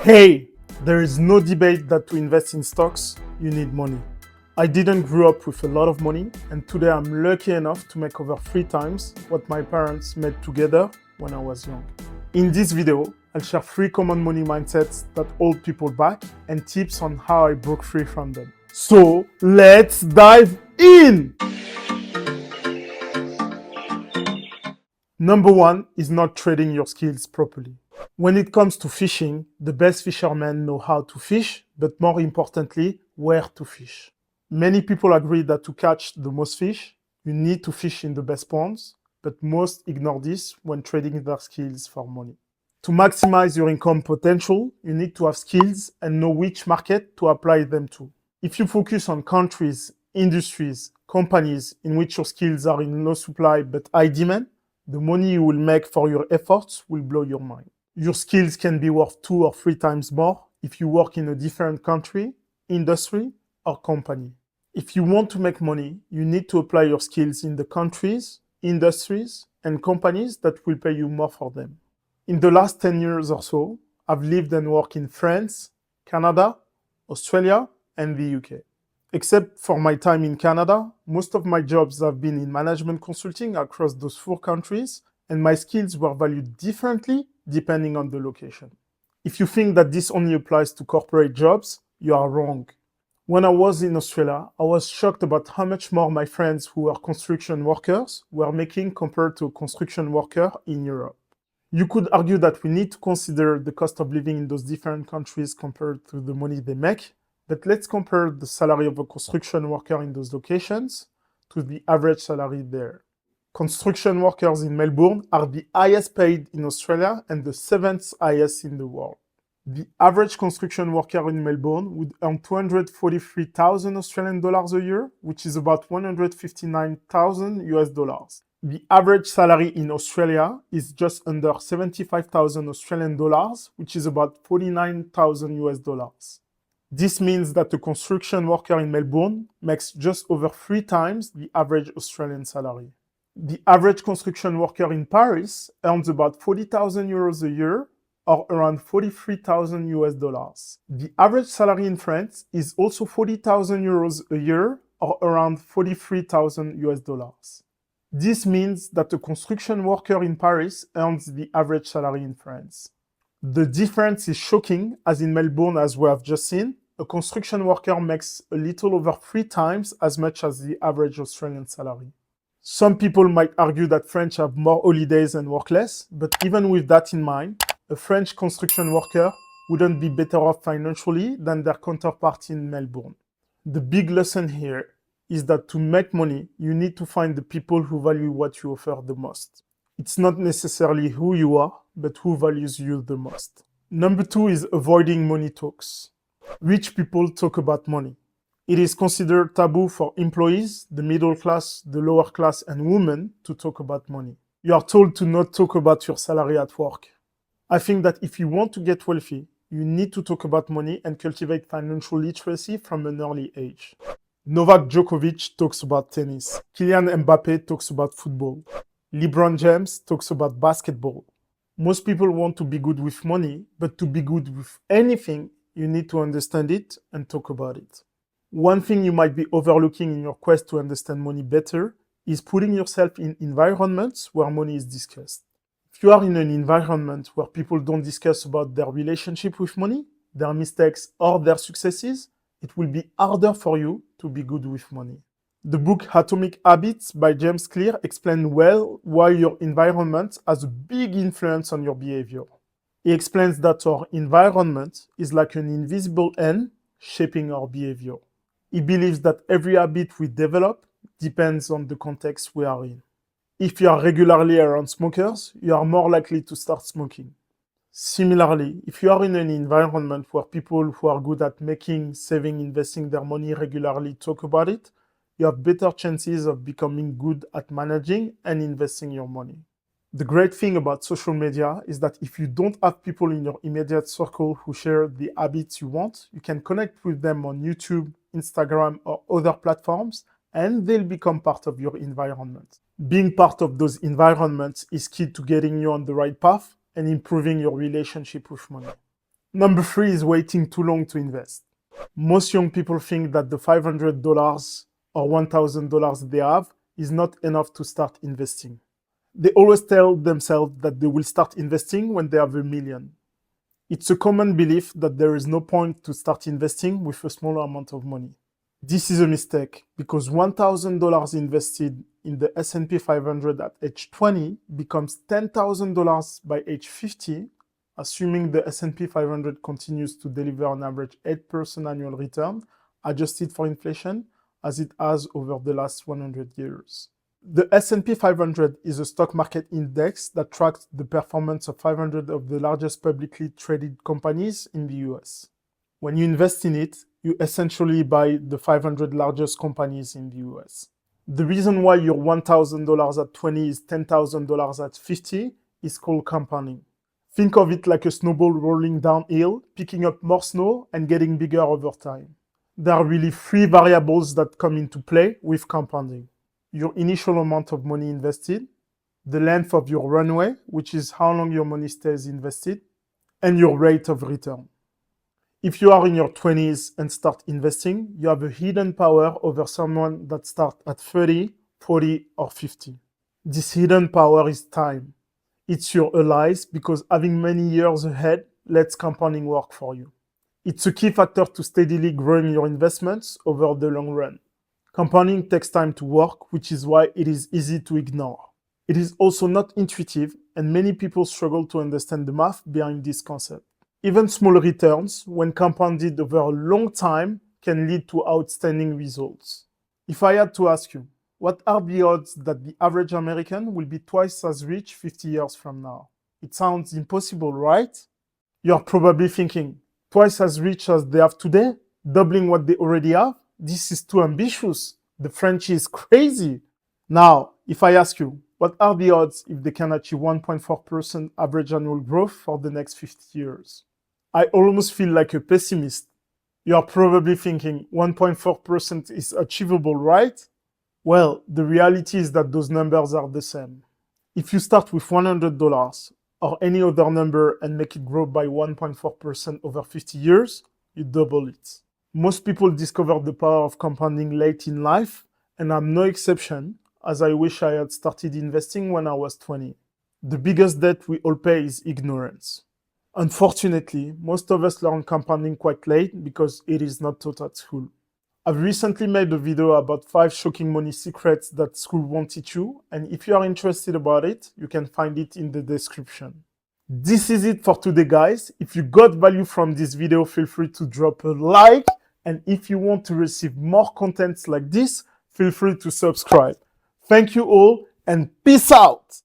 Hey, there is no debate that to invest in stocks, you need money. I didn't grow up with a lot of money, and today I'm lucky enough to make over 3 times what my parents made together when I was young. In this video, I'll share 3 common money mindsets that hold people back and tips on how I broke free from them. So, let's dive in! Number 1 is not trading your skills properly. When it comes to fishing, the best fishermen know how to fish, but more importantly, where to fish. Many people agree that to catch the most fish, you need to fish in the best ponds, but most ignore this when trading their skills for money. To maximize your income potential, you need to have skills and know which market to apply them to. If you focus on countries, industries, companies in which your skills are in low supply but high demand, the money you will make for your efforts will blow your mind. Your skills can be worth 2 or 3 times more if you work in a different country, industry, or company. If you want to make money, you need to apply your skills in the countries, industries, and companies that will pay you more for them. In the last 10 years or so, I've lived and worked in France, Canada, Australia, and the UK. Except for my time in Canada, most of my jobs have been in management consulting across those 4 countries, and my skills were valued differently depending on the location. If you think that this only applies to corporate jobs, you are wrong. When I was in Australia, I was shocked about how much more my friends who were construction workers were making compared to a construction worker in Europe. You could argue that we need to consider the cost of living in those different countries compared to the money they make, but let's compare the salary of a construction worker in those locations to the average salary there. Construction workers in Melbourne are the highest paid in Australia and the 7th highest in the world. The average construction worker in Melbourne would earn 243,000 Australian dollars a year, which is about 159,000 US dollars. The average salary in Australia is just under 75,000 Australian dollars, which is about 49,000 US dollars. This means that a construction worker in Melbourne makes just over 3 times the average Australian salary. The average construction worker in Paris earns about 40,000 euros a year, or around 43,000 US dollars. The average salary in France is also 40,000 euros a year, or around 43,000 US dollars. This means that a construction worker in Paris earns the average salary in France. The difference is shocking, as in Melbourne, as we have just seen, a construction worker makes a little over 3 times as much as the average Australian salary. Some people might argue that French have more holidays and work less, but even with that in mind, a French construction worker wouldn't be better off financially than their counterpart in Melbourne. The big lesson here is that to make money, you need to find the people who value what you offer the most. It's not necessarily who you are, but who values you the most. Number 2 is avoiding money talks. Rich people talk about money. It is considered taboo for employees, the middle class, the lower class, and women to talk about money. You are told to not talk about your salary at work. I think that if you want to get wealthy, you need to talk about money and cultivate financial literacy from an early age. Novak Djokovic talks about tennis. Kylian Mbappé talks about football. LeBron James talks about basketball. Most people want to be good with money, but to be good with anything, you need to understand it and talk about it. One thing you might be overlooking in your quest to understand money better is putting yourself in environments where money is discussed. If you are in an environment where people don't discuss about their relationship with money, their mistakes, or their successes, it will be harder for you to be good with money. The book Atomic Habits by James Clear explains well why your environment has a big influence on your behavior. He explains that our environment is like an invisible hand shaping our behavior. He believes that every habit we develop depends on the context we are in. If you are regularly around smokers, you are more likely to start smoking. Similarly, if you are in an environment where people who are good at making, saving, investing their money regularly talk about it, you have better chances of becoming good at managing and investing your money. The great thing about social media is that if you don't have people in your immediate circle who share the habits you want, you can connect with them on YouTube, Instagram, or other platforms, and they'll become part of your environment. Being part of those environments is key to getting you on the right path and improving your relationship with money. Number 3 is waiting too long to invest. Most young people think that the $500 or $1,000 they have is not enough to start investing. They always tell themselves that they will start investing when they have $1 million. It's a common belief that there is no point to start investing with a small amount of money. This is a mistake because $1,000 invested in the S&P 500 at age 20 becomes $10,000 by age 50, assuming the S&P 500 continues to deliver an average 8% annual return, adjusted for inflation, as it has over the last 100 years. The S&P 500 is a stock market index that tracks the performance of 500 of the largest publicly traded companies in the US. When you invest in it, you essentially buy the 500 largest companies in the US. The reason why your $1,000 at 20 is $10,000 at 50 is called compounding. Think of it like a snowball rolling downhill, picking up more snow and getting bigger over time. There are really 3 variables that come into play with compounding. Your initial amount of money invested, the length of your runway, which is how long your money stays invested, and your rate of return. If you are in your 20s and start investing, you have a hidden power over someone that starts at 30, 40, or 50. This hidden power is time. It's your allies because having many years ahead lets compounding work for you. It's a key factor to steadily growing your investments over the long run. Compounding takes time to work, which is why it is easy to ignore. It is also not intuitive, and many people struggle to understand the math behind this concept. Even small returns, when compounded over a long time, can lead to outstanding results. If I had to ask you, what are the odds that the average American will be twice as rich 50 years from now? It sounds impossible, right? You're probably thinking, twice as rich as they have today? Doubling what they already have? This is too ambitious. The French is crazy. Now, if I ask you, what are the odds if they can achieve 1.4% average annual growth for the next 50 years? I almost feel like a pessimist. You are probably thinking 1.4% is achievable, right? Well, the reality is that those numbers are the same. If you start with $100 or any other number and make it grow by 1.4% over 50 years, you double it. Most people discover the power of compounding late in life, and I'm no exception, as I wish I had started investing when I was 20. The biggest debt we all pay is ignorance. Unfortunately, most of us learn compounding quite late because it is not taught at school. I've recently made a video about 5 shocking money secrets that school won't teach you, and if you are interested about it, you can find it in the description. This is it for today, guys. If you got value from this video, feel free to drop a like, and if you want to receive more contents like this, feel free to subscribe. Thank you all, and peace out!